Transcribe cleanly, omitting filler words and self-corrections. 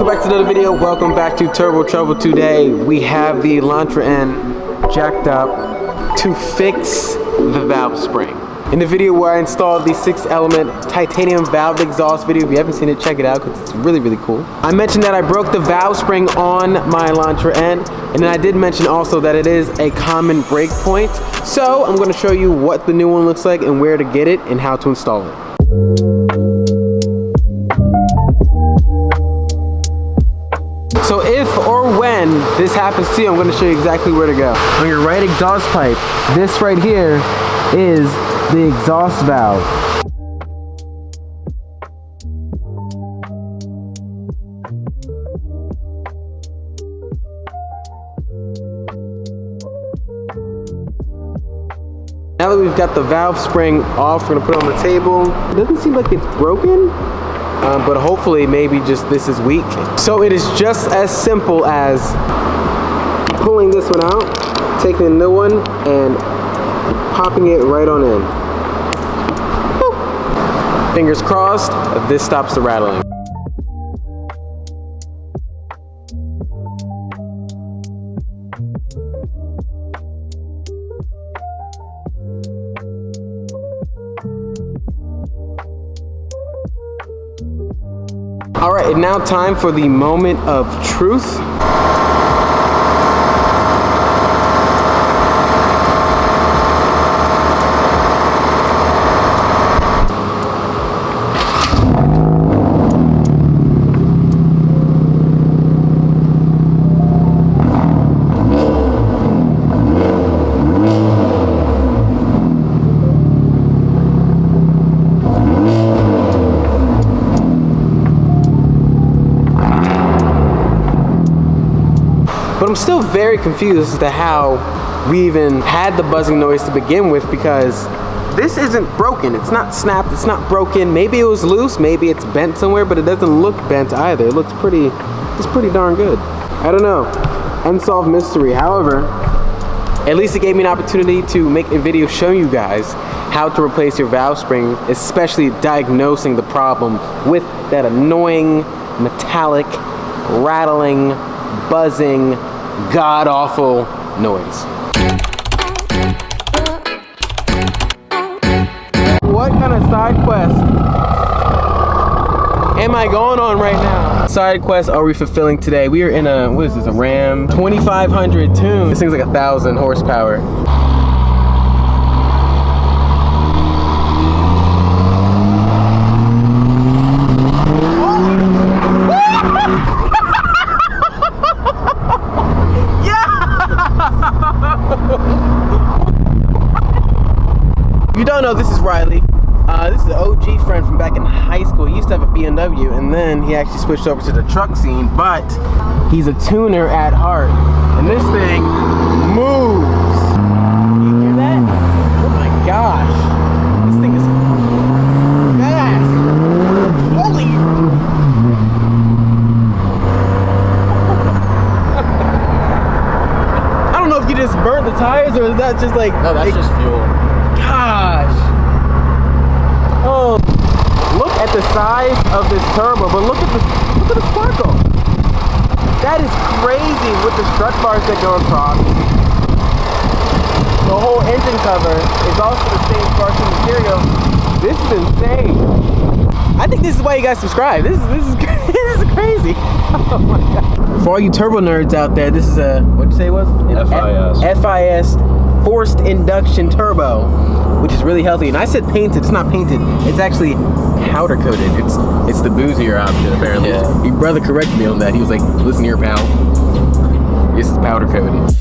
back to another video. Welcome back to Turbo Trouble. Today we have the Elantra N jacked up to fix the valve spring. In the video where I installed the 6-element titanium valve exhaust video, if you haven't seen it, check it out because it's really, really cool. I mentioned that I broke the valve spring on my Elantra N, and then I did mention also that it is a common break point. So I'm going to show you what the new one looks like and where to get it and how to install it. So if or when this happens to you, I'm going to show you exactly where to go. On your right exhaust pipe, this right here is the exhaust valve. Now that we've got the valve spring off, we're going to put it on the table. It doesn't seem like it's broken. But hopefully maybe just this is weak. So it is just as simple as pulling this one out, taking the new one, and popping it right on in. Boop. Fingers crossed, this stops the rattling. All right, and now time for the moment of truth. But I'm still very confused as to how we even had the buzzing noise to begin with, because this isn't broken. It's not snapped, it's not broken. Maybe it was loose, maybe it's bent somewhere, but it doesn't look bent either. It looks pretty darn good. I don't know, unsolved mystery. However, at least it gave me an opportunity to make a video showing you guys how to replace your valve spring, especially diagnosing the problem with that annoying, metallic, rattling, buzzing, god-awful noise. What kind of side quest am I going on right now? Side quest are we fulfilling today? We are in a, what is this, a Ram 2500 tune. This thing's like 1,000 horsepower. If you don't know, this is Riley. This is an OG friend from back in high school. He used to have a BMW, and then he actually switched over to the truck scene, but he's a tuner at heart. And this thing moves. You hear that? Oh my gosh. This thing is fast. Holy. I don't know if you just burnt the tires, or is that just like... No, that's just fuel. Gosh. Oh, look at the size of this turbo, but look at the sparkle. That is crazy with the strut bars that go across. The whole engine cover is also the same brushed material. This is insane. I think this is why you guys subscribe. This is crazy. Oh my god. For all you turbo nerds out there, this is a, what'd you say it was? FIS. Forced induction turbo, which is really healthy. And I said painted, it's not painted, it's actually powder coated. It's the boozier option, apparently. Yeah. Your brother corrected me on that. He was like, listen here, pal, this is powder coated.